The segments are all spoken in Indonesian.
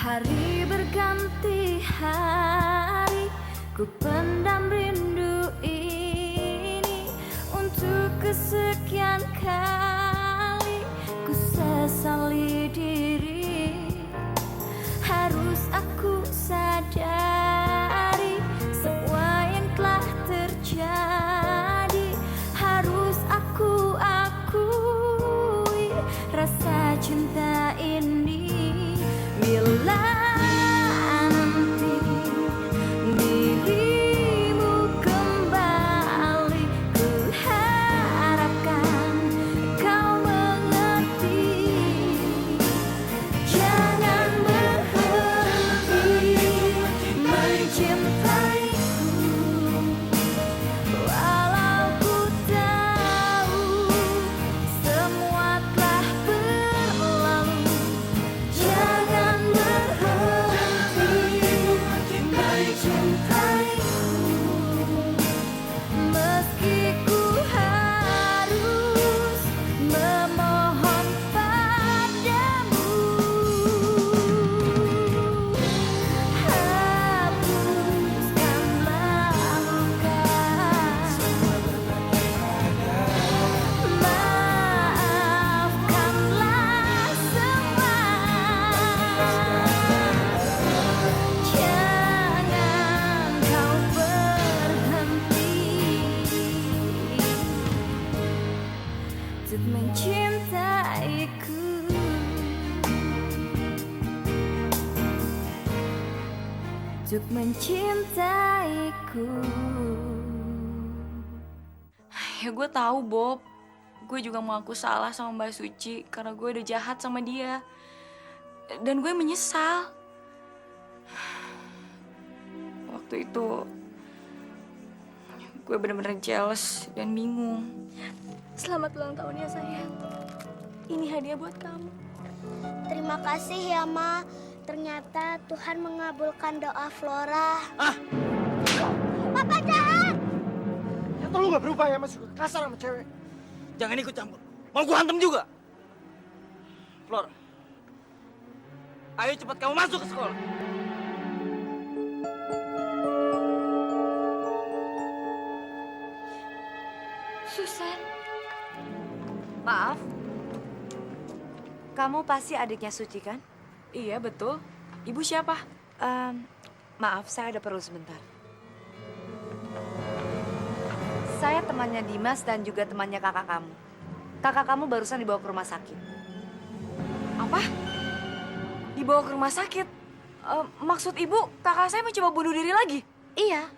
Hari berganti hari, ku pendam rindu ini. Untuk kesekian kali, ku sesali diri. Harus aku sadari semua yang telah terjadi. Harus aku akui rasa cinta ini. Bila nanti dirimu kembali, ku harapkan kau mengerti. Jangan berhenti mencintaiku, walau ku tahu semua telah berlalu. Jangan berhenti mencintaiku, meski ku harus memohon padamu. Hapuskanlah luka, maafkanlah semua. Jangan kau berhenti untuk mencintaiku, untuk mencintaiku. Ya gue tahu Bob, gue juga mengaku salah sama Mbak Suci karena gue udah jahat sama dia. Dan gue menyesal. Waktu itu gue bener-bener jealous dan bingung. Selamat ulang tahun ya sayang. Ini hadiah buat kamu. Terima kasih ya, Ma. Ternyata Tuhan mengabulkan doa Flora. Papa jahat! Ternyata lu gak berubah ya, masih kasar sama cewek. Jangan ikut campur. Mau gua hantem juga. Flor, ayo cepat kamu masuk ke sekolah. Susan, Maaf, kamu pasti adiknya Suci kan? Iya betul. Ibu siapa? Maaf, saya ada perlu sebentar. Saya temannya Dimas dan juga temannya kakak kamu. Kakak kamu barusan dibawa ke rumah sakit. Apa? Dibawa ke rumah sakit? Maksud ibu kakak saya mencoba bunuh diri lagi? Iya,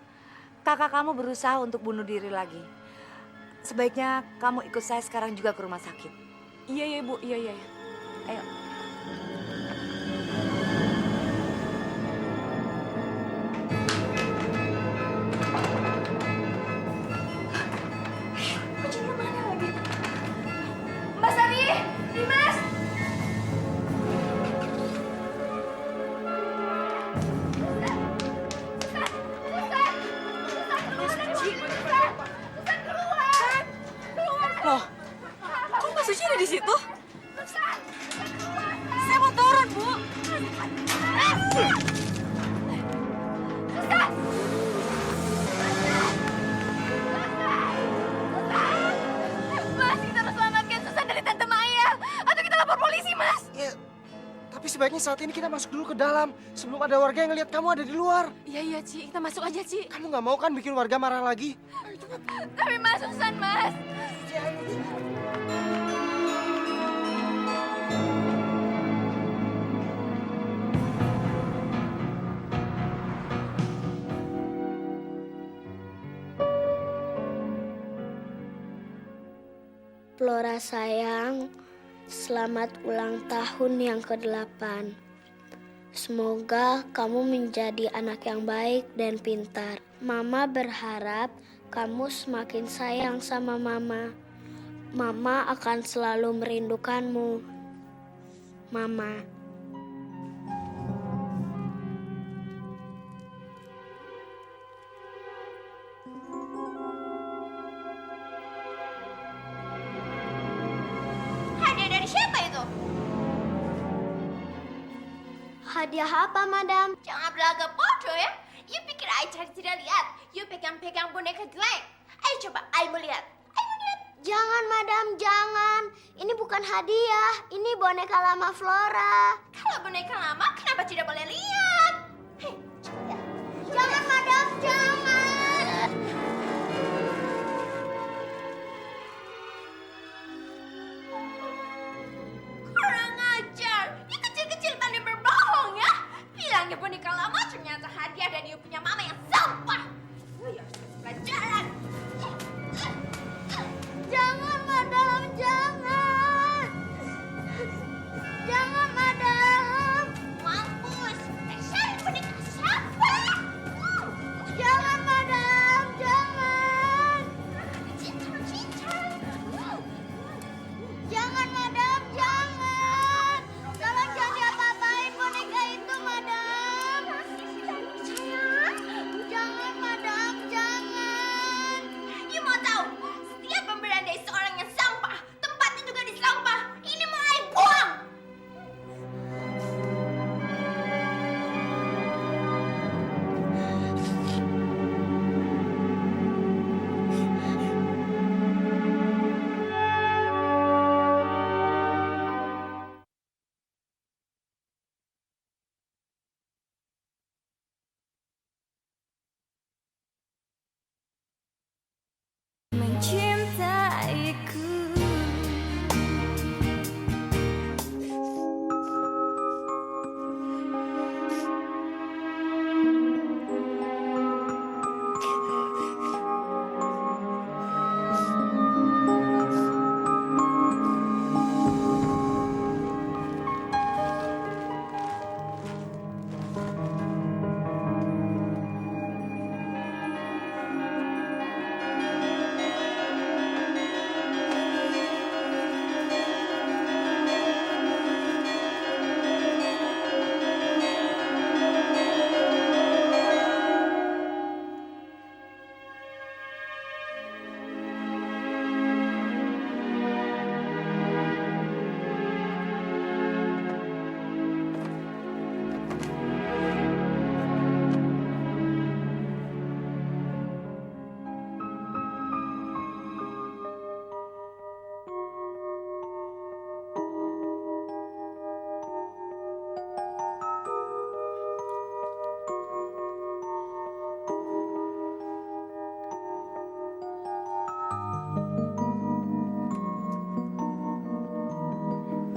kakak kamu berusaha untuk bunuh diri lagi. Sebaiknya kamu ikut saya sekarang juga ke rumah sakit. Iya iya ibu, iya iya. Ayo. Kucingnya mana lagi? Mbak Sari, Dimas. Loh, kok Mbak Suci ada di situ? Saya mau turun, Bu. Mas, kita harus selamatkan Susan dari Tante Maya. Atau kita lapor polisi, Mas. Ya, tapi sebaiknya saat ini kita masuk dulu ke dalam. Sebelum ada warga yang ngelihat kamu ada di luar. Iya, iya, Ci. Kita masuk aja, Ci. Kamu nggak mau kan bikin warga marah lagi? Tapi Mas, Susan, Mas. Flora sayang, selamat ulang tahun yang ke-8. Semoga kamu menjadi anak yang baik dan pintar. Mama berharap kamu semakin sayang sama Mama. Mama akan selalu merindukanmu. Mama. Hadiah apa, Madam? Jangan berlagak bodoh ya. You pikir I cari tidak lihat? You pegang-pegang boneka jelek. Ayo coba, I mau lihat. Jangan, Madam, jangan. Ini bukan hadiah. Ini boneka lama Flora. Kalau boneka lama, kenapa tidak boleh lihat? Hei, coba lihat. Jangan, Madam, jangan. Kurang ajar. You kecil-kecil pandai berbohong ya. Bilangnya boneka lama, ternyata hadiah dari you punya mama yang sampah. You ya, pelajaran. Jangan, Madam, jangan. Jangan, Madam. Mampus. Saya boneka siapa? Jangan, Madam, jangan. Cincang. Jangan, Madam, jangan. Tolong jangan diapa-apain boneka itu, Madam. Jangan, Madam, jangan. You mau tahu? Setiap pemberian dari seorang yang sampah, tempatnya juga di sampah. Ini mau I buang. Mencintaiku.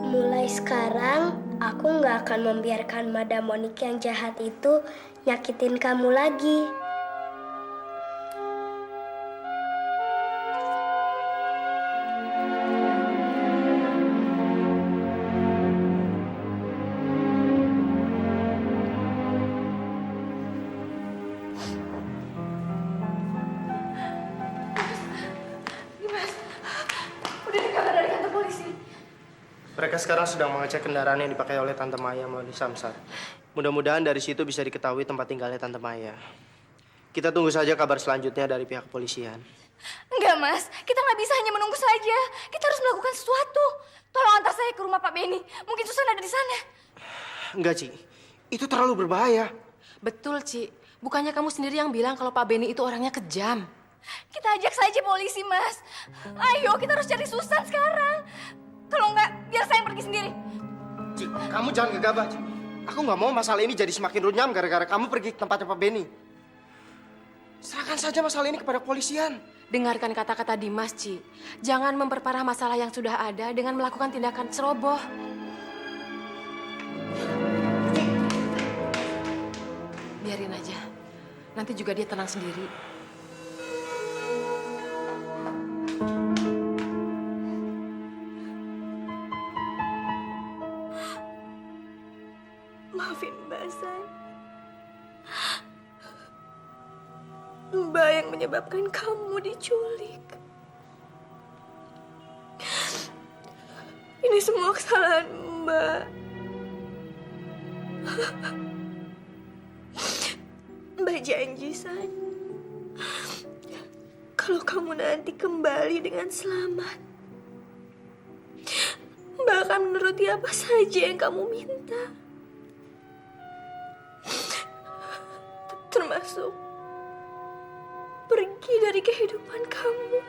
Mulai sekarang, aku nggak akan membiarkan Madam Monik yang jahat itu nyakitin kamu lagi. Udah dikabar dari kantor polisi. Mereka sekarang sedang mengecek kendaraan yang dipakai oleh Tante Maya melalui Samsat. Mudah-mudahan dari situ bisa diketahui tempat tinggalnya Tante Maya. Kita tunggu saja kabar selanjutnya dari pihak kepolisian. Enggak, Mas. Kita nggak bisa hanya menunggu saja. Kita harus melakukan sesuatu. Tolong antar saya ke rumah Pak Benny. Mungkin Susan ada di sana. Enggak, Ci. Itu terlalu berbahaya. Betul, Ci. Bukannya kamu sendiri yang bilang kalau Pak Benny itu orangnya kejam. Kita ajak saja polisi, Mas. Ayo, kita harus cari Susan sekarang. Kalau enggak, biar saya yang pergi sendiri. Ci, kamu jangan gegabah, Ci. Aku nggak mau masalah ini jadi semakin runyam gara-gara kamu pergi ke tempatnya Pak Benny. Serahkan saja masalah ini kepada kepolisian. Dengarkan kata-kata Dimas, Ci. Jangan memperparah masalah yang sudah ada dengan melakukan tindakan ceroboh. Biarin aja. Nanti juga dia tenang sendiri. Maafin Mbak San. Mbak yang menyebabkan kamu diculik. Ini semua kesalahan Mbak. Mbak janji, San. Kalau kamu nanti kembali dengan selamat, Mbak akan menuruti apa saja yang kamu minta. termasuk pergi dari kehidupan kamu.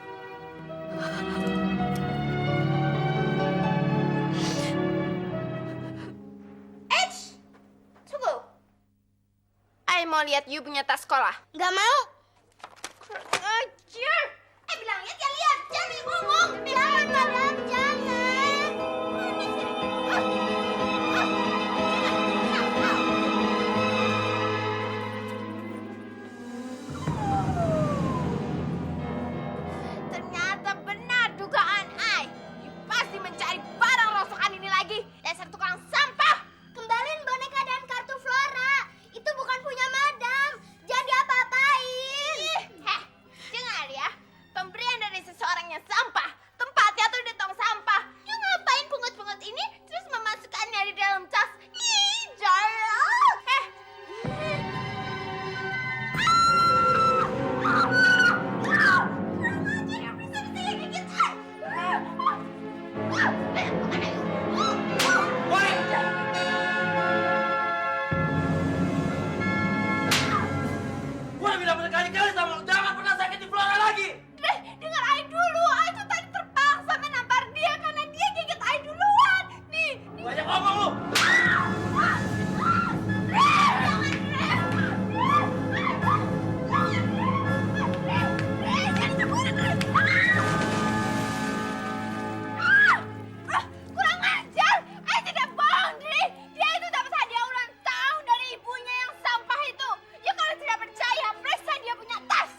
Tunggu. I mau lihat you punya tas sekolah. Nggak mau. Ajar. Bilangnya jangan lihat. Jangan ngomong. Jangan, madam, jangan. Ternyata benar dugaan I. You pasti mencari barang rosokan ini lagi. Dasar tukang sampah. Kembaliin boneka dan kartu Flora. Itu bukan punya madam. Jangan diapa-apain. Heh, dengar ya. Pemberian dari seseorang yang sampah. Tempatnya tuh di tong sampah. You ngapain pungut-pungut ini terus memasukkannya di dalam tas? Ih, jorok. Heh. Gua udah bilang berkali-kali sama lu, jangan pernah sakiti Flora lagi. Dre, dengar I dulu. I tuh tadi terpaksa menampar dia karena dia gigit I duluan. Nih, nih. Banyak ngomong lu. Kurang ajar! I tidak bohong, Dre! Dia itu dapat hadiah ulang tahun dari ibunya yang sampah itu. Ya kalau tidak percaya, periksa dia punya tas.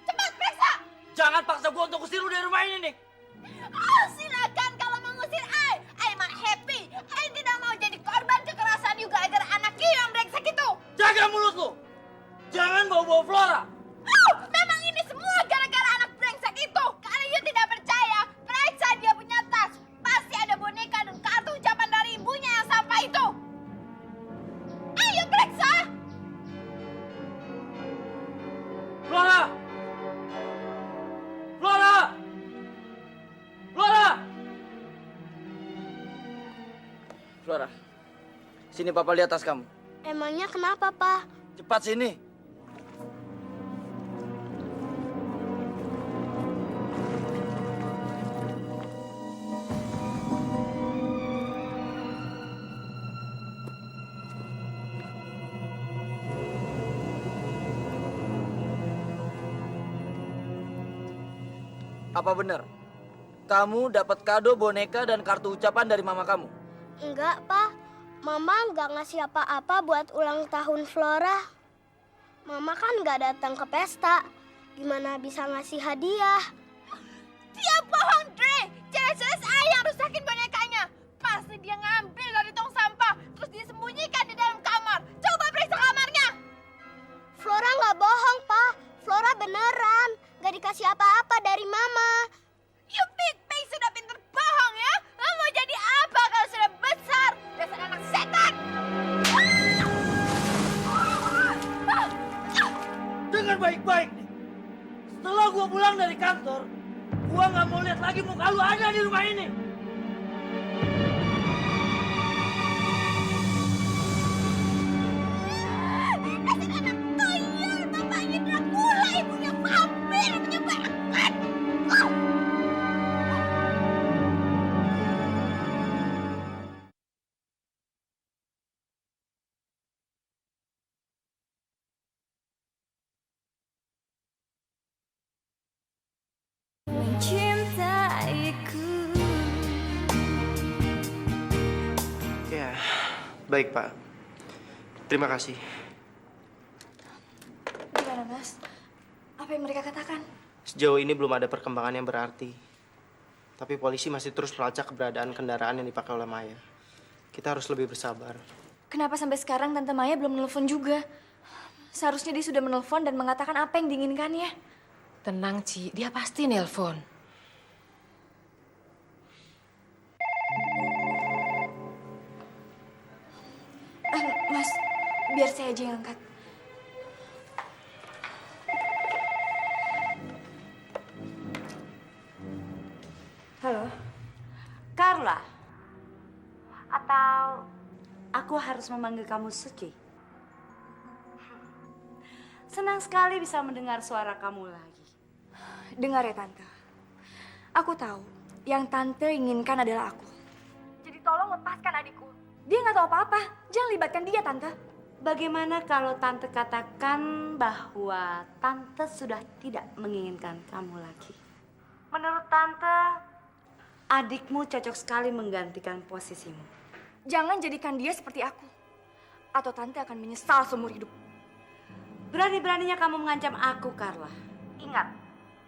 Cepat periksa! Jangan paksa gua untuk usir lu dari rumah ini nih. Oh, silakan kalau mengusir I mah happy. I tidak mau jadi korban kekerasan juga gara anak yang brengsek itu. Jaga mulut lu. Jangan bawa-bawa Flora. Oh, memang ini semua gara-gara anak brengsek itu. Kalau you tidak percaya, periksa dia punya tas. Pasti ada boneka dan kartu ucapan dari ibunya yang sampah itu. Ayo periksa. Flora. Flora. Flora. Flora. Sini papa lihat tas kamu. Emangnya kenapa, Pak? Cepat sini. Apa benar? Kamu dapat kado boneka dan kartu ucapan dari mama kamu? Enggak, Pak. Mama nggak ngasih apa-apa buat ulang tahun Flora. Mama kan nggak datang ke pesta. Gimana bisa ngasih hadiah? Dia bohong, Dre. Jelas-jelas I yang rusakin bonekanya. Pasti dia ngambil dari tong sampah, terus disembunyikan di dalam kamar. Coba periksa kamarnya. Flora nggak bohong, Pak. Flora beneran. Nggak dikasih apa-apa dari Mama. You big bang sudah pinter bohong ya. Lo mau jadi apa kalau sudah besar? Dasar anak setan. Dengar baik-baik nih. Setelah gua pulang dari kantor, gua nggak mau lihat lagi muka lu ada di rumah ini. Dasar anak tuyul. Bapaknya Dracula, ibunya vampir, menyebalkan. Ya, baik Pak. Terima kasih. Gimana, Mas? Apa yang mereka katakan? Sejauh ini belum ada perkembangan yang berarti. Tapi polisi masih terus melacak keberadaan kendaraan yang dipakai oleh Maya. Kita harus lebih bersabar. Kenapa sampai sekarang Tante Maya belum menelpon juga? Seharusnya dia sudah menelpon dan mengatakan apa yang diinginkannya. Tenang, Ci. Dia pasti nelpon. Mas, biar saya aja yang angkat. Halo, Carla. Atau aku harus memanggil kamu Suci? Senang sekali bisa mendengar suara kamu lagi. Dengar ya Tante. Aku tahu yang Tante inginkan adalah aku. Jadi tolong lepaskan adikku. Dia nggak tahu apa-apa. Jangan libatkan dia, Tante. Bagaimana kalau Tante katakan bahwa Tante sudah tidak menginginkan kamu lagi? Menurut Tante, adikmu cocok sekali menggantikan posisimu. Jangan jadikan dia seperti aku. Atau Tante akan menyesal seumur hidup. Berani-beraninya kamu mengancam aku, Carla. Ingat,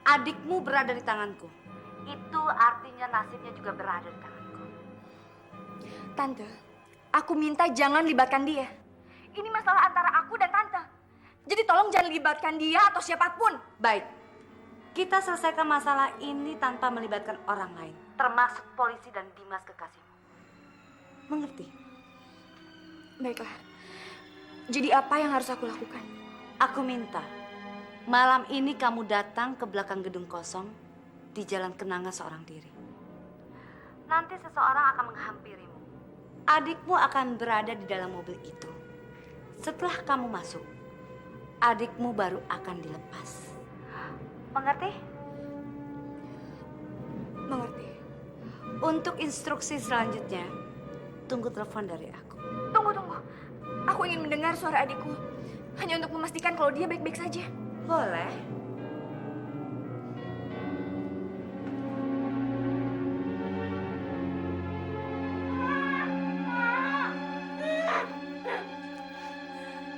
adikmu berada di tanganku. Itu artinya nasibnya juga berada di tanganku. Tante, aku minta jangan libatkan dia. Ini masalah antara aku dan Tante. Jadi tolong jangan libatkan dia atau siapapun. Baik, kita selesaikan masalah ini tanpa melibatkan orang lain. Termasuk polisi dan Dimas kekasihmu. Mengerti? Baiklah. Jadi apa yang harus aku lakukan? Aku minta malam ini kamu datang ke belakang gedung kosong di Jalan Kenanga seorang diri. Nanti seseorang akan menghampirimu. Adikmu akan berada di dalam mobil itu. Setelah kamu masuk, adikmu baru akan dilepas. Mengerti? Mengerti. Untuk instruksi selanjutnya, tunggu telepon dari aku. Tunggu. Aku ingin mendengar suara adikku. Hanya untuk memastikan kalau dia baik-baik saja. Boleh.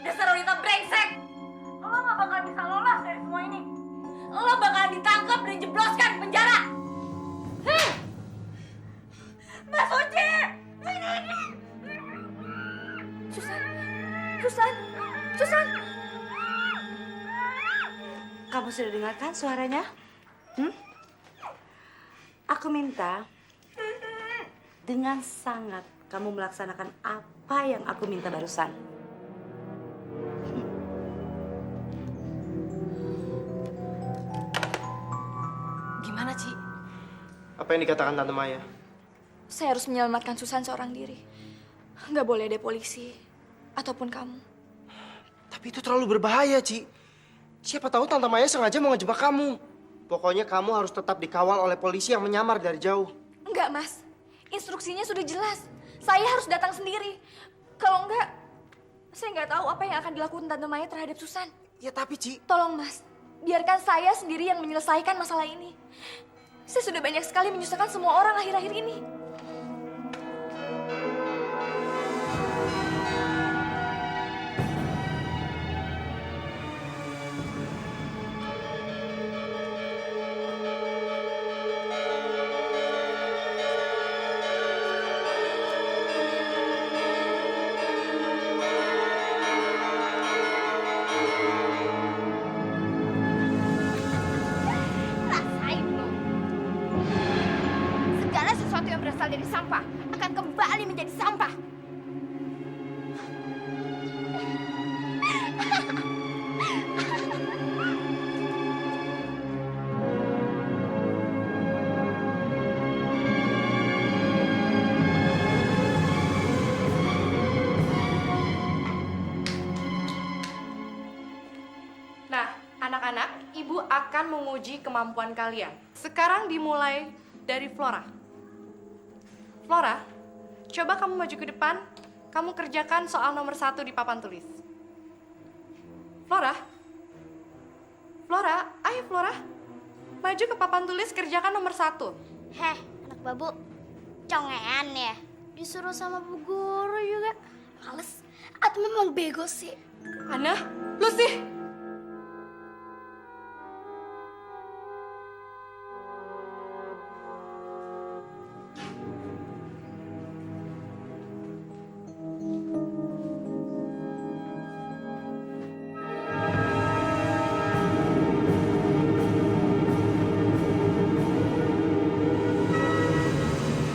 Dasar wanita brengsek! Lo gak bakal bisa lolos dari semua ini. Lo bakal ditangkap dan jebloskan ke penjara. Mbak Suci! Susan! Kamu sudah dengarkan suaranya? Aku minta dengan sangat kamu melaksanakan apa yang aku minta barusan. Gimana, Ci? Apa yang dikatakan Tante Maya? Saya harus menyelamatkan Susan seorang diri. Nggak boleh ada polisi. Ataupun kamu. Tapi itu terlalu berbahaya, Ci. Siapa tahu Tante Maya sengaja mau ngejebak kamu. Pokoknya kamu harus tetap dikawal oleh polisi yang menyamar dari jauh. Enggak, Mas. Instruksinya sudah jelas. Saya harus datang sendiri. Kalau enggak, saya nggak tahu apa yang akan dilakukan Tante Maya terhadap Susan. Ya tapi, Ci. Tolong, Mas. Biarkan saya sendiri yang menyelesaikan masalah ini. Saya sudah banyak sekali menyusahkan semua orang akhir-akhir ini. Rasain lo. Segala sesuatu yang berasal dari sampah akan kembali menjadi sampah. Nah, anak-anak, Ibu akan menguji kemampuan kalian. Sekarang dimulai dari Flora. Flora, coba kamu maju ke depan. Kamu kerjakan soal nomor 1 di papan tulis. Flora? Flora, ayo Flora. Maju ke papan tulis, kerjakan nomor 1. Heh, anak babu. Congean ya? Disuruh sama bu guru juga. Males. Atau memang bego sih. Ana, lu sih.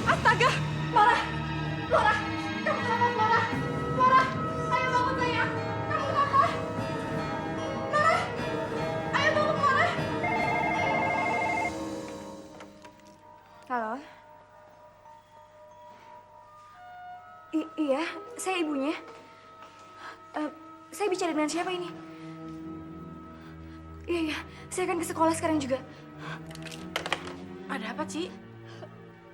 Astaga, Flora, Flora, kamu kenapa Flora? Flora, ayo bangun sayang. Kamu kenapa? Flora, ayo bangun Flora. Halo? Iya, saya ibunya. Saya bicara dengan siapa ini? Iya, saya akan ke sekolah sekarang juga. Ada apa, Ci?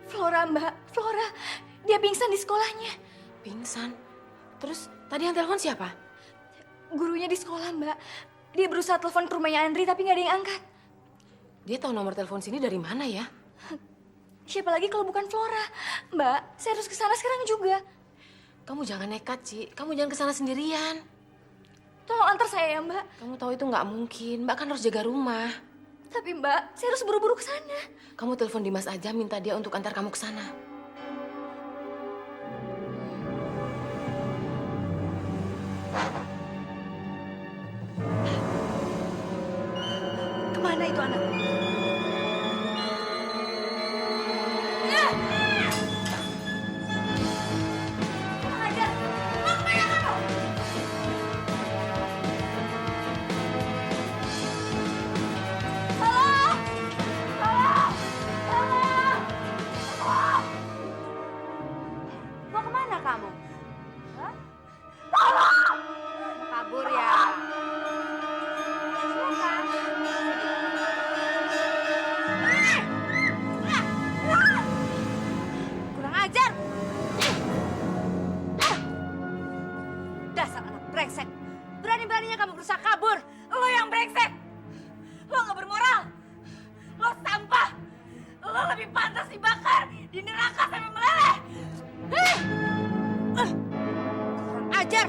Flora, Mbak. Flora, dia pingsan di sekolahnya. Pingsan? Terus tadi yang telepon siapa? Gurunya di sekolah, Mbak. Dia berusaha telepon ke rumahnya Andri, tapi nggak ada yang angkat. Dia tahu nomor telepon sini dari mana ya? Siapa lagi kalau bukan Flora? Mbak, saya harus ke sana sekarang juga. Kamu jangan nekat, Ci. Kamu jangan kesana sendirian. Tolong antar saya ya, Mbak. Kamu tahu itu nggak mungkin. Mbak kan harus jaga rumah. Tapi Mbak, saya harus buru-buru ke sana. Kamu telepon Dimas aja, minta dia untuk antar kamu ke sana. Kemana itu anak? Mau kemana kamu? Hah? Tolong! Mau kabur ya? Silakan. Kurang ajar! Dasar anak brengsek! Berani-beraninya kamu berusaha kabur! Lo yang brengsek! Lo gak bermoral! Lo sampah! Lo lebih pantas dibakar di neraka sampai meleleh! Kurang ajar!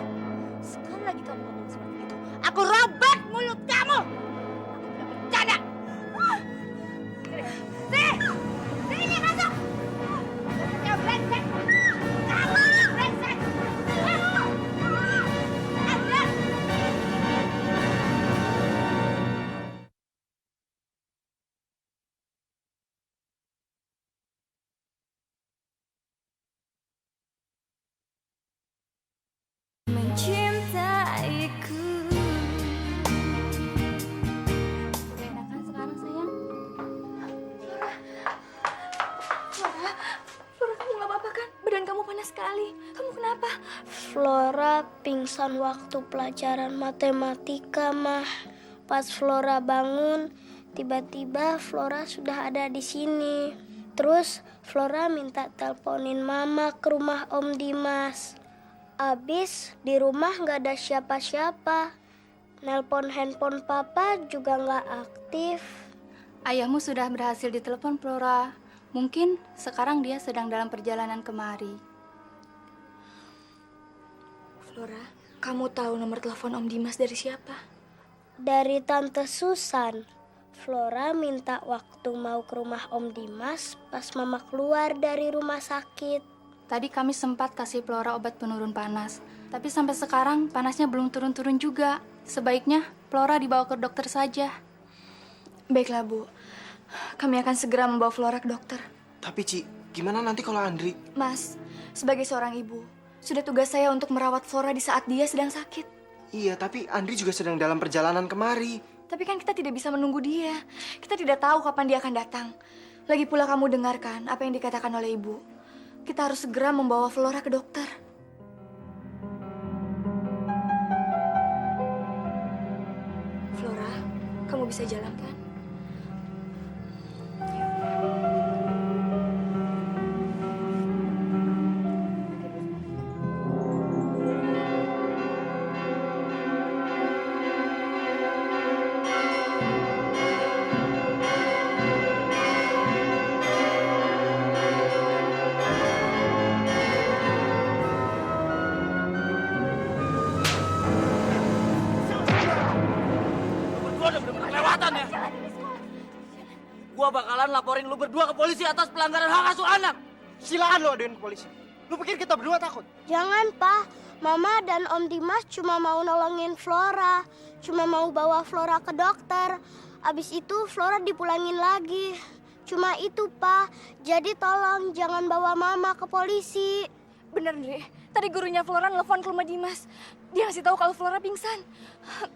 Sekali lagi kamu ngomong seperti itu, aku robek mulut kamu! Aku tidak bercanda! Sini! Sini masuk! Ya brengsek! Kamu brengsek! Ajar! Mencintaiku. Enakan sekarang sayang. Flora, Flora kamu gak apa-apa kan? Badan kamu panas sekali. Kamu kenapa? Flora pingsan waktu pelajaran matematika, Mah. Pas Flora bangun, tiba-tiba Flora sudah ada di sini. Terus Flora minta teleponin Mama ke rumah Om Dimas. Abis di rumah nggak ada siapa-siapa. Nelpon handphone Papa juga nggak aktif. Ayahmu sudah berhasil ditelepon, Flora. Mungkin sekarang dia sedang dalam perjalanan kemari. Flora, kamu tahu nomor telepon Om Dimas dari siapa? Dari Tante Susan. Flora minta waktu mau ke rumah Om Dimas pas Mama keluar dari rumah sakit. Tadi kami sempat kasih Flora obat penurun panas. Tapi sampai sekarang panasnya belum turun-turun juga. Sebaiknya Flora dibawa ke dokter saja. Baiklah, Bu. Kami akan segera membawa Flora ke dokter. Tapi Ci, gimana nanti kalau Andri? Mas, sebagai seorang ibu, sudah tugas saya untuk merawat Flora di saat dia sedang sakit. Iya, tapi Andri juga sedang dalam perjalanan kemari. Tapi kan kita tidak bisa menunggu dia. Kita tidak tahu kapan dia akan datang. Lagi pula kamu dengarkan apa yang dikatakan oleh ibu. Kita harus segera membawa Flora ke dokter. Flora, kamu bisa jalan kan? Gua bakalan laporin lu berdua ke polisi atas pelanggaran hak asuh anak. Silakan lo aduin ke polisi. Lu pikir kita berdua takut? Jangan, Pak. Mama dan Om Dimas cuma mau nolongin Flora. Cuma mau bawa Flora ke dokter. Abis itu Flora dipulangin lagi. Cuma itu, Pak. Jadi tolong jangan bawa Mama ke polisi. Bener, Dre. Tadi gurunya Flora nelfon ke rumah Dimas. Dia ngasih tahu kalau Flora pingsan.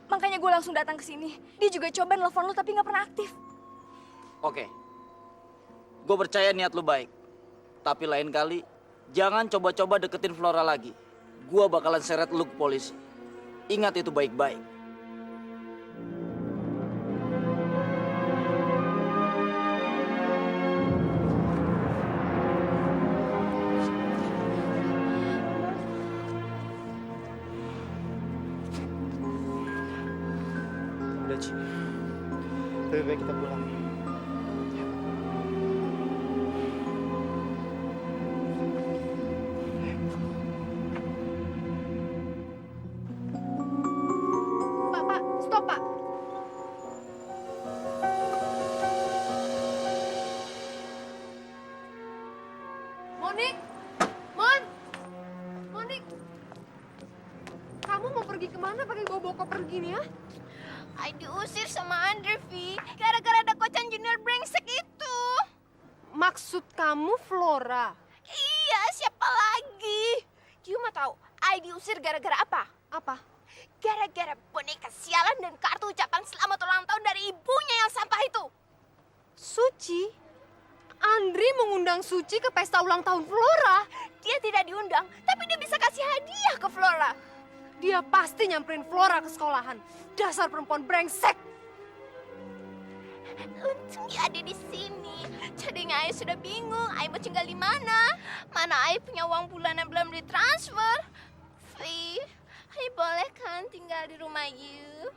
Makanya gue langsung datang ke sini. Dia juga coba nelfon lo tapi nggak pernah aktif. Oke. Gue percaya niat lu baik. Tapi lain kali jangan coba-coba deketin Flora lagi. Gua bakalan seret lu ke polisi. Ingat itu baik-baik. udah, Ci. Lebih baik kita pulang. Pak, stop, Pak. Monik! Monik! Kamu mau pergi kemana pakai bawa koper gini ya? I diusir sama Andre, Vi. Gara-gara ada kocan junior brengsek itu. Maksud kamu Flora? Iya, siapa lagi? You mau tahu, I diusir gara-gara apa? Apa? Gara-gara boneka sialan dan kartu ucapan selamat ulang tahun dari ibunya yang sampah itu. Suci? Andri mengundang Suci ke pesta ulang tahun Flora. Dia tidak diundang, tapi dia bisa kasih hadiah ke Flora. Dia pasti nyamperin Flora ke sekolahan. Dasar perempuan brengsek. Untung dia ada di sini. Jadinya Ayah sudah bingung, Ayah mau tinggal di mana? Mana Ayah punya uang bulanan belum ditransfer? Vi, Ayah boleh kan tinggal di rumah you?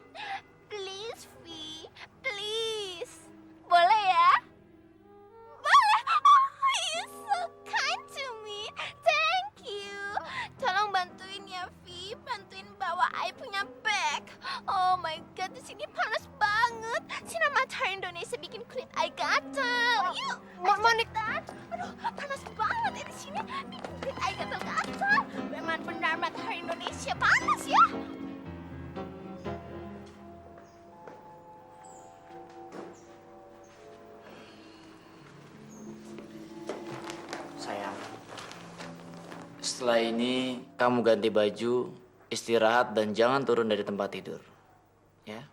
Please, Vi, please. Boleh ya? Boleh. Oh, you so kind to me. Thank you. Tolong bantuin ya, Vi. Bantuin bawa Ayah punya bag. Oh my God, di sini panas banget. Sinar matahari Indonesia bikin kulit Ayah gatal. Yuk, Monik. aduh, panas banget ya di sini. Bikin kulit Ayah gatal-gatal. Memang benar matahari Indonesia panas ya. Sayang, setelah ini kamu ganti baju, istirahat, dan jangan turun dari tempat tidur. Ya?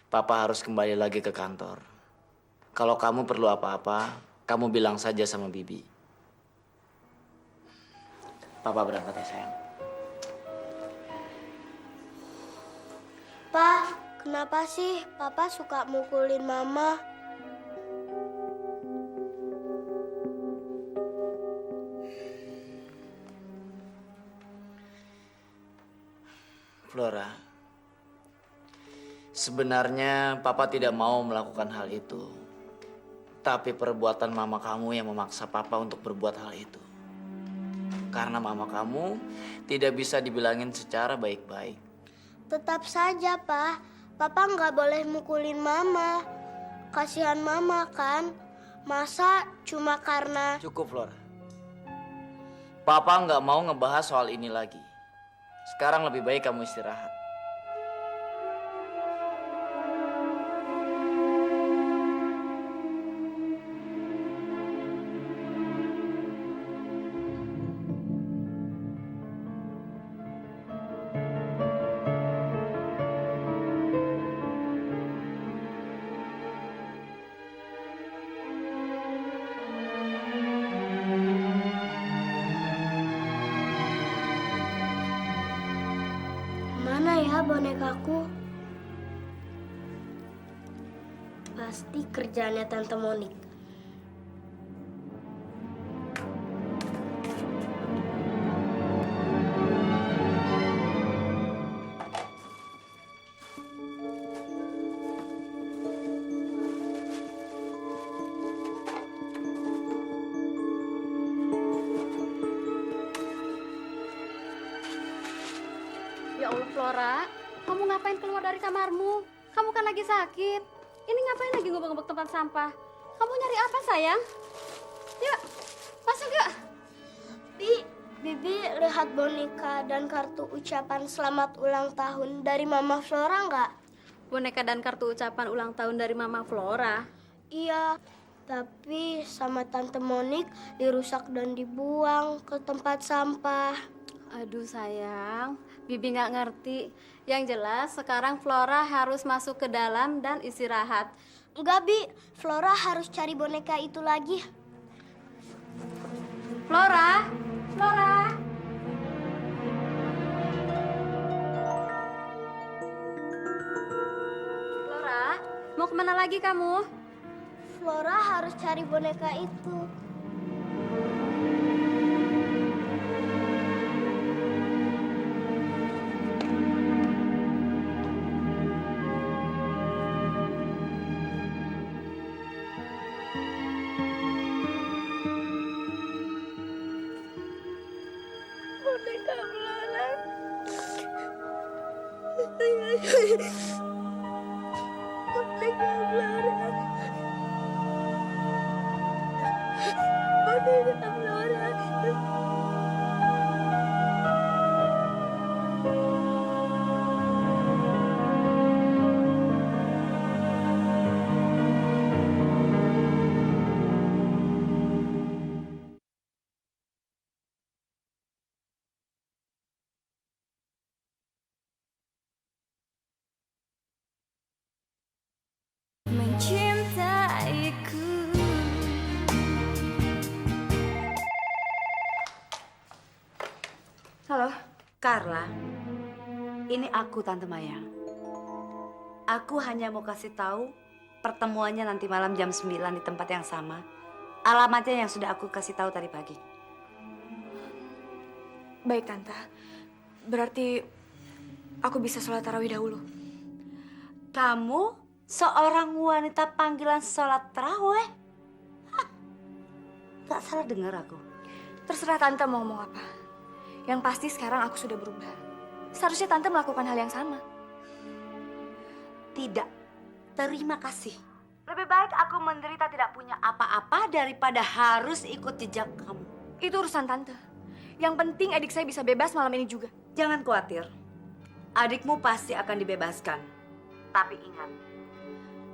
Papa harus kembali lagi ke kantor. Kalau kamu perlu apa-apa, kamu bilang saja sama Bibi. Papa berangkat ya, sayang. Pa, kenapa sih Papa suka mukulin Mama? Flora, sebenarnya Papa tidak mau melakukan hal itu. Tapi perbuatan mama kamu yang memaksa Papa untuk berbuat hal itu. Karena mama kamu tidak bisa dibilangin secara baik-baik. Tetap saja, Pa. Papa nggak boleh mukulin Mama. Kasihan Mama kan. Masa cuma karena... Cukup, Flora. Papa nggak mau ngebahas soal ini lagi. Sekarang lebih baik kamu istirahat. Mana ya bonekaku? Pasti kerjaannya Tante Monik. Ya Allah, Flora, kamu ngapain keluar dari kamarmu? Kamu kan lagi sakit. Ini ngapain lagi ngubek-ngubek tempat sampah? Kamu nyari apa, sayang? Yuk, masuk yuk. Bibi lihat boneka dan kartu ucapan selamat ulang tahun dari Mama Flora nggak? Boneka dan kartu ucapan ulang tahun dari Mama Flora. Iya, tapi sama Tante Monik dirusak dan dibuang ke tempat sampah. Aduh sayang, Bibi nggak ngerti. Yang jelas sekarang Flora harus masuk ke dalam dan istirahat. Enggak, Bi. Flora harus cari boneka itu lagi. Flora, Flora. Flora, mau kemana lagi kamu? Flora harus cari boneka itu. Boneka Flora. Boneka Flora. Boneka Flora. Mencintaiku. Halo. Carla, ini aku Tante Maya. Aku hanya mau kasih tahu pertemuannya nanti malam jam 9 di tempat yang sama. Alamatnya yang sudah aku kasih tahu tadi pagi. Baik, Tante. Berarti aku bisa sholat tarawih dahulu. Kamu seorang wanita panggilan sholat tarawih? Hah, gak salah dengar aku. Terserah Tante mau ngomong apa. Yang pasti sekarang aku sudah berubah. Seharusnya Tante melakukan hal yang sama. Tidak, terima kasih. Lebih baik aku menderita tidak punya apa-apa daripada harus ikut jejak kamu. Itu urusan Tante. Yang penting adik saya bisa bebas malam ini juga. Jangan khawatir, adikmu pasti akan dibebaskan. Tapi ingat,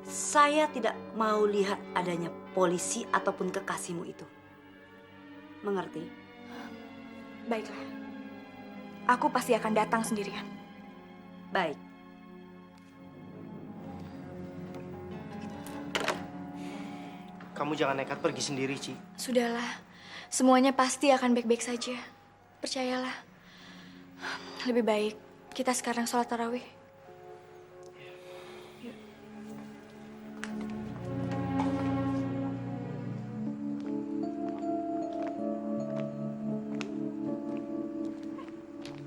saya tidak mau lihat adanya polisi ataupun kekasihmu itu. Mengerti? Baiklah. Aku pasti akan datang sendirian. Baik. Kamu jangan nekat pergi sendiri, Ci. Sudahlah. Semuanya pasti akan baik-baik saja. Percayalah. Lebih baik kita sekarang sholat tarawih.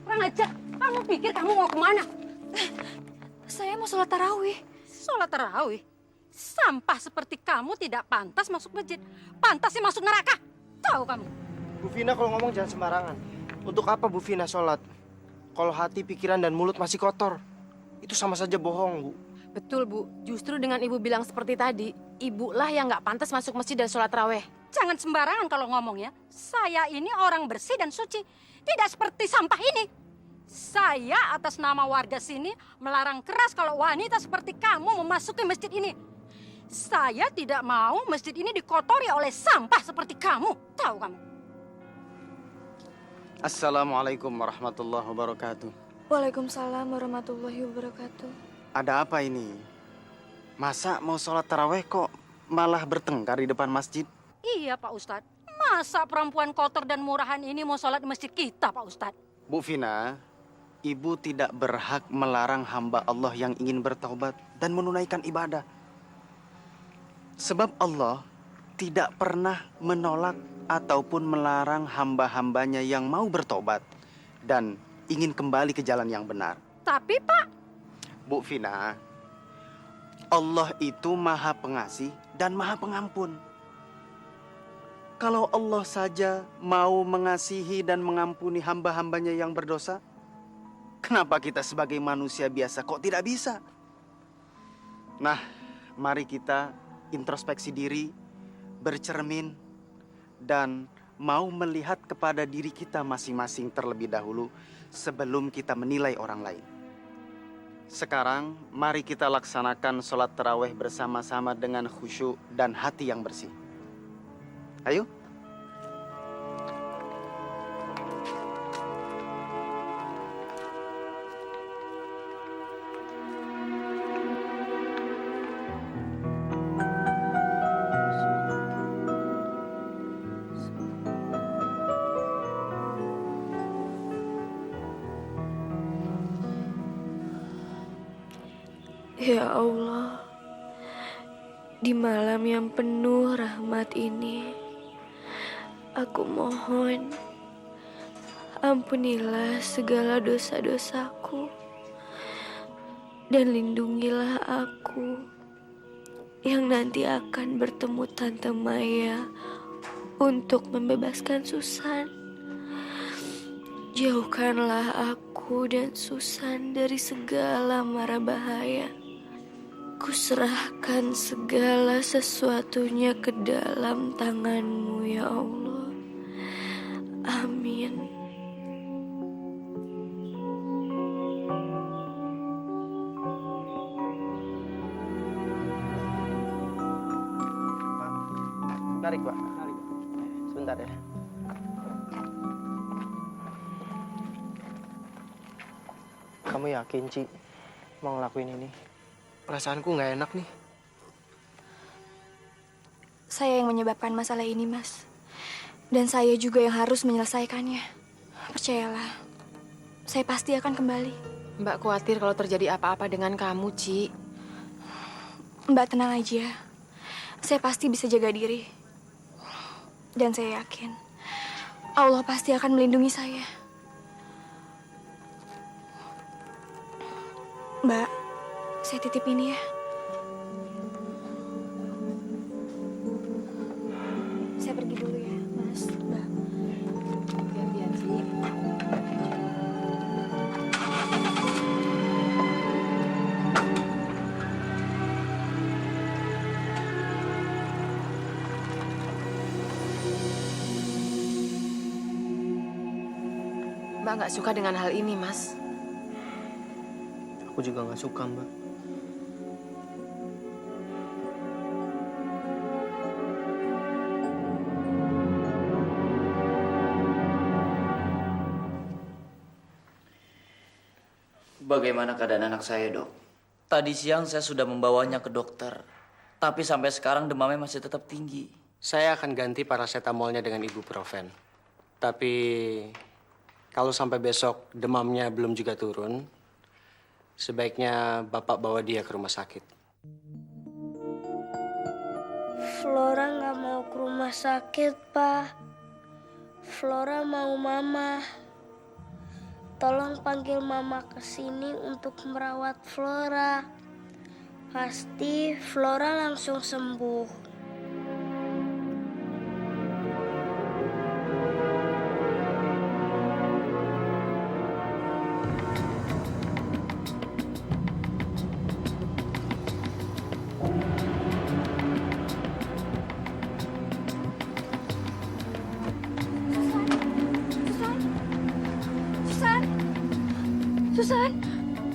Kurang ajar. Kamu pikir kamu mau kemana? Saya mau sholat tarawih. Sholat tarawih? Sampah seperti kamu tidak pantas masuk masjid. Pantasnya masuk neraka. Tahu kamu? Bu Vina kalau ngomong jangan sembarangan. Untuk apa Bu Vina sholat? Kalau hati, pikiran, dan mulut masih kotor, itu sama saja bohong, Bu. Betul, Bu. Justru dengan Ibu bilang seperti tadi, Ibulah yang nggak pantas masuk masjid dan sholat taraweh. Jangan sembarangan kalau ngomong ya. Saya ini orang bersih dan suci. Tidak seperti sampah ini. Saya atas nama warga sini melarang keras kalau wanita seperti kamu memasuki masjid ini. Saya tidak mau masjid ini dikotori oleh sampah seperti kamu. Tahu kamu? Assalamualaikum warahmatullahi wabarakatuh. Waalaikumsalam warahmatullahi wabarakatuh. Ada apa ini? Masa mau sholat taraweh kok malah bertengkar di depan masjid? Iya Pak Ustadz. Masa perempuan kotor dan murahan ini mau sholat di masjid kita Pak Ustadz? Bu Vina, Ibu tidak berhak melarang hamba Allah yang ingin bertaubat dan menunaikan ibadah. Sebab Allah tidak pernah menolak ataupun melarang hamba-hambanya yang mau bertobat dan ingin kembali ke jalan yang benar. Tapi Pak, Bu Vina, Allah itu Maha Pengasih dan Maha Pengampun. Kalau Allah saja mau mengasihi dan mengampuni hamba-hambanya yang berdosa, kenapa kita sebagai manusia biasa kok tidak bisa? Nah, mari kita introspeksi diri, bercermin, dan mau melihat kepada diri kita masing-masing terlebih dahulu sebelum kita menilai orang lain. Sekarang, mari kita laksanakan sholat taraweh bersama-sama dengan khusyuk dan hati yang bersih. Ayo. Ya Allah, di malam yang penuh rahmat ini, aku mohon, ampunilah segala dosa-dosaku dan lindungilah aku yang nanti akan bertemu Tante Maya untuk membebaskan Susan. Jauhkanlah aku dan Susan dari segala mara bahaya. Kuserahkan segala sesuatunya ke dalam tangan-Mu ya Allah. Amin. Narik, Pak. Sebentar ya. Kamu yakin, Ci, mau ngelakuin ini? Perasaanku nggak enak nih. Saya yang menyebabkan masalah ini, Mas. Dan saya juga yang harus menyelesaikannya. Percayalah, saya pasti akan kembali. Mbak khawatir kalau terjadi apa-apa dengan kamu, Ci. Mbak tenang aja. Saya pasti bisa jaga diri. Dan saya yakin, Allah pasti akan melindungi saya. Mbak, saya titip ini ya. Saya pergi dulu ya, Mas, Mbak. Hati-hati, Ci. Mbak nggak suka dengan hal ini, Mas. Aku juga nggak suka, Mbak. Bagaimana keadaan anak saya, Dok? Tadi siang saya sudah membawanya ke dokter. Tapi sampai sekarang demamnya masih tetap tinggi. Saya akan ganti paracetamolnya dengan ibuprofen. Tapi kalau sampai besok demamnya belum juga turun, sebaiknya Bapak bawa dia ke rumah sakit. Flora nggak mau ke rumah sakit, Pak. Flora mau Mama. Tolong panggil Mama ke sini untuk merawat Flora. Pasti Flora langsung sembuh.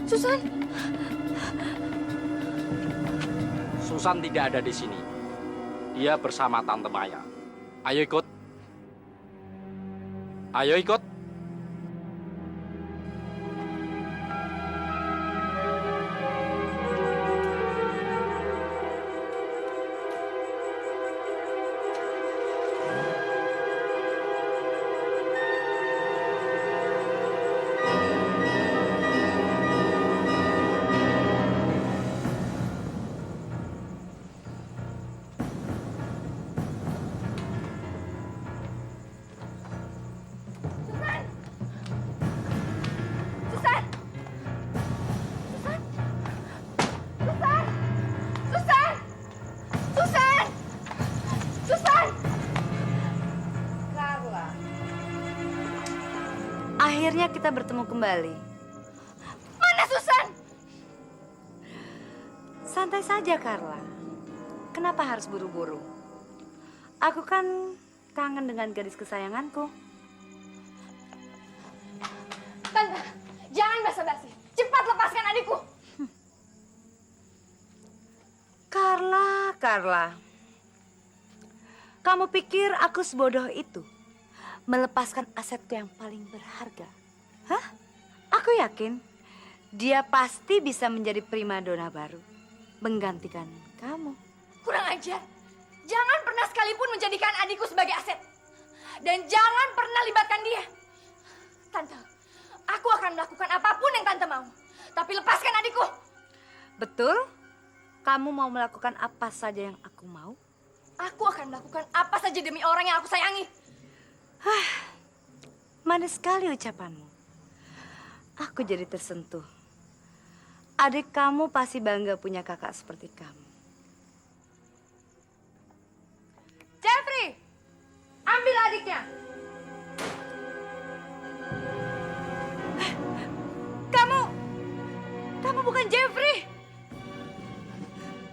Susan. Susan tidak ada di sini. Dia bersama Tante Maya. Ayo ikut. Ayo ikut. Akhirnya kita bertemu kembali. Mana Susan? Santai saja, Carla. Kenapa harus buru-buru? Aku kan kangen dengan gadis kesayanganku. Tante, jangan basa-basi. Cepat lepaskan adikku. Carla. Kamu pikir aku sebodoh itu? Melepaskan asetku yang paling berharga. Hah? Aku yakin dia pasti bisa menjadi primadona baru. Menggantikan kamu. Kurang ajar. Jangan pernah sekalipun menjadikan adikku sebagai aset. Dan jangan pernah libatkan dia. Tante, aku akan melakukan apapun yang Tante mau. Tapi lepaskan adikku. Betul? Kamu mau melakukan apa saja yang aku mau? Aku akan melakukan apa saja demi orang yang aku sayangi. Manis sekali ucapanmu. Aku jadi tersentuh. Adik kamu pasti bangga punya kakak seperti kamu. Jeffrey, ambil adiknya. bukan Jeffrey.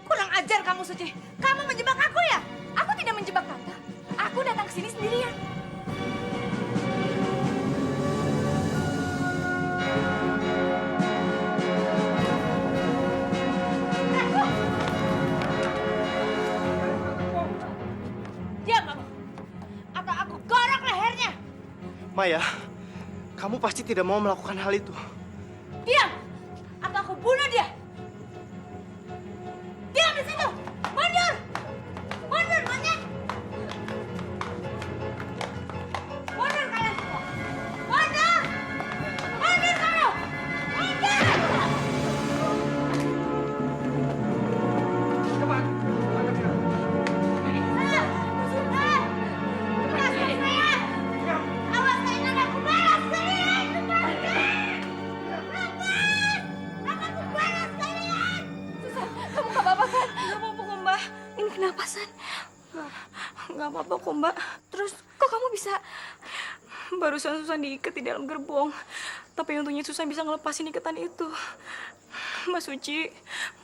Kurang ajar kamu, Suci. Kamu menjebak aku ya? Aku tidak menjebak Tante. Aku datang ke sini sendirian. Diam kamu. Atau aku gorok lehernya. Maya, kamu pasti tidak mau melakukan hal itu. Diam! Atau aku bunuh dia! Diam di situ! Mundur! Mundur, monyet! Mundur kalian semua! Mundur! Mundur kamu! Mundur! Awas kalian, aku balas kalian! Kamu gak apa-apa kan? Gak apa-apa kok, Mbak. Ini kenapa, San? Gak apa-apa kok, Mbak. Terus kok kamu bisa... Barusan Susan diikat di dalam gerbong. Tapi untungnya Susan bisa ngelepasin ikatan itu. Mbak Suci,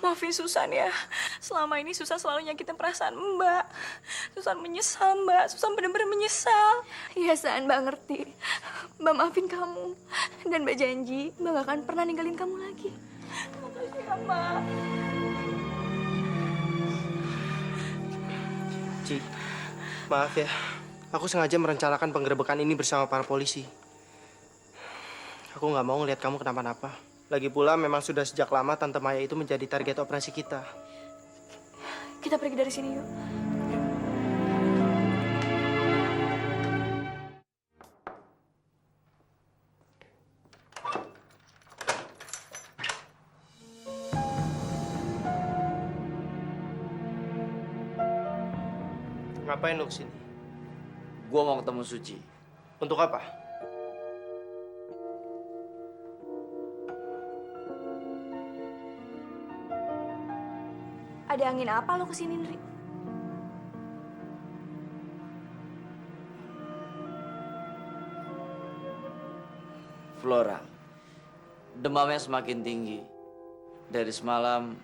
maafin Susan ya. Selama ini Susan selalu nyakitin perasaan Mbak. Susan menyesal, Mbak. Susan benar-benar menyesal. Iya, San, Mbak ngerti. Mbak maafin kamu. Dan Mbak janji, Mbak gak akan pernah ninggalin kamu lagi. Makasih ya, Mbak. Ci, maaf ya. Aku sengaja merencanakan penggerebekan ini bersama para polisi. Aku nggak mau ngelihat kamu kenapa-napa. Lagi pula memang sudah sejak lama Tante Maya itu menjadi target operasi kita. Kita pergi dari sini yuk. Ngapain lu kesini? Gua mau ketemu Suci. Untuk apa? Ada angin apa lo kesini, Nri? Flora, demamnya semakin tinggi. Dari semalam,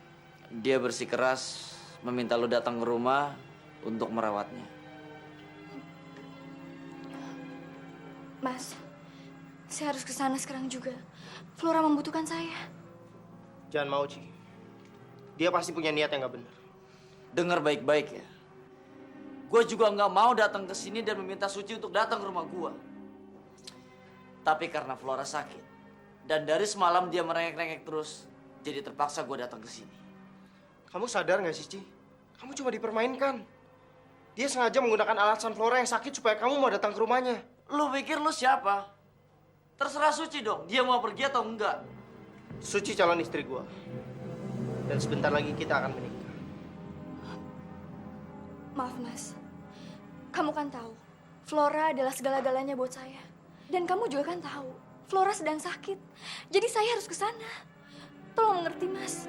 dia bersikeras meminta lu datang ke rumah untuk merawatnya. Mas, saya harus ke sana sekarang juga. Flora membutuhkan saya. Jangan mau, Ci. Dia pasti punya niat yang nggak benar. Dengar baik-baik ya. Gue juga nggak mau datang ke sini dan meminta Suci untuk datang ke rumah gue. Tapi karena Flora sakit, dan dari semalam dia merengek-rengek terus, jadi terpaksa gue datang ke sini. Kamu sadar nggak sih, Ci? Kamu cuma dipermainkan. Dia sengaja menggunakan alasan Flora yang sakit supaya kamu mau datang ke rumahnya. Lu pikir lu siapa? Terserah Suci dong, dia mau pergi atau enggak. Suci calon istri gua. Dan sebentar lagi kita akan menikah. Maaf, Mas. Kamu kan tahu, Flora adalah segala-galanya buat saya. Dan kamu juga kan tahu, Flora sedang sakit. Jadi saya harus ke sana. Tolong mengerti, Mas.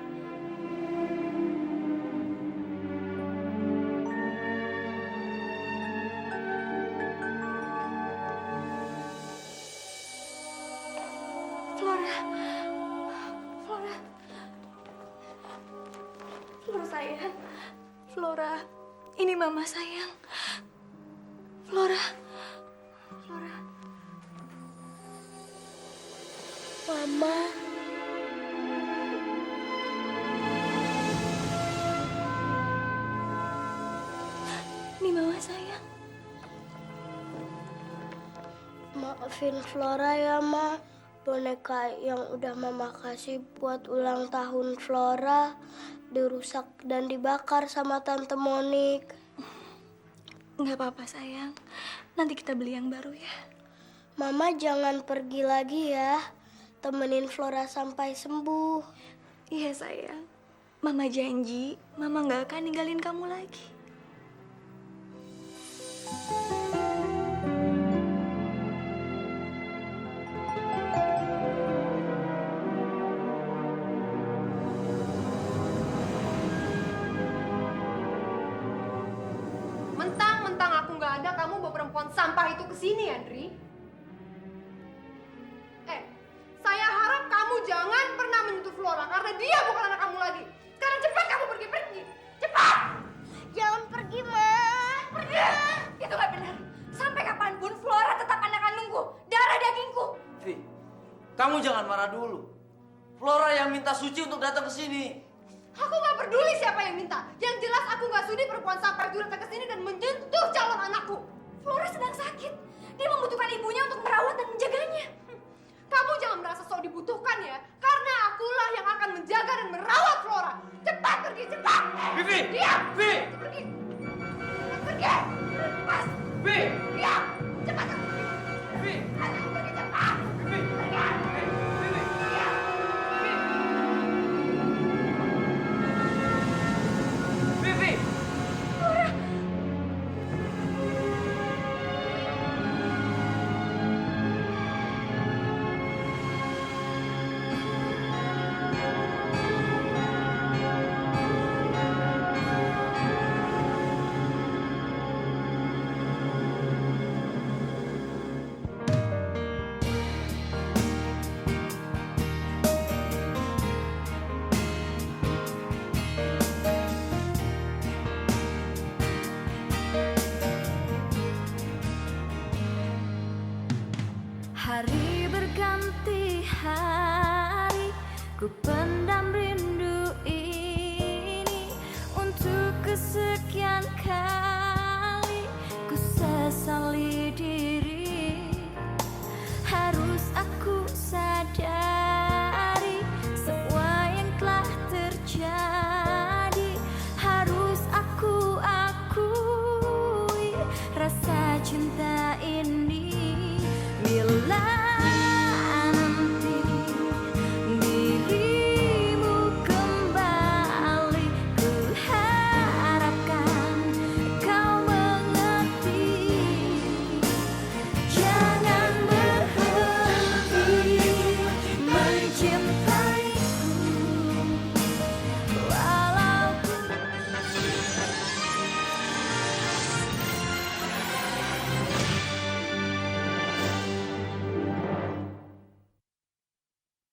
Flora. Flora sayang. Flora, ini Mama sayang. Flora. Mama. Ini Mama sayang. Maafin Flora ya, Ma. Boneka yang udah Mama kasih buat ulang tahun Flora dirusak dan dibakar sama Tante Monik. Nggak apa-apa sayang. Nanti kita beli yang baru ya. Mama jangan pergi lagi ya. Temenin Flora sampai sembuh. Iya sayang. Mama janji, Mama nggak akan ninggalin kamu lagi. Mentang-mentang aku nggak ada, kamu bawa perempuan sampah itu ke sini, Andri. Saya harap kamu jangan pernah menyentuh Flora karena karena dia bukan anak kamu lagi. Sekarang cepat kamu pergi. Cepat! Jangan pergi, Mas. Pergi! Itu nggak benar. Sampai kapanpun Flora tetap anak kandungku, darah dagingku. Vi, kamu jangan marah dulu. Flora yang minta Suci untuk datang ke sini. Aku nggak peduli siapa yang minta. Yang jelas aku nggak sudi perempuan sampai itu datang ke sini dan menyentuh calon anakku. Flora sedang sakit. Dia membutuhkan ibunya untuk merawat dan menjaganya. Kamu jangan merasa sok dibutuhkan ya, karena akulah yang akan menjaga dan merawat Flora. Cepat pergi, cepat! Vivi! Diam! Vi! Cepat pergi! Cepat pergi! Mas! Vi! Diam! Cepat kamu pergi! Vi! Ayo pergi cepat! Vi! Pergi! Diam! Vivi! Hari berganti hari, ku pendam rindu ini. Untuk kesekian kali, ku sesali diri.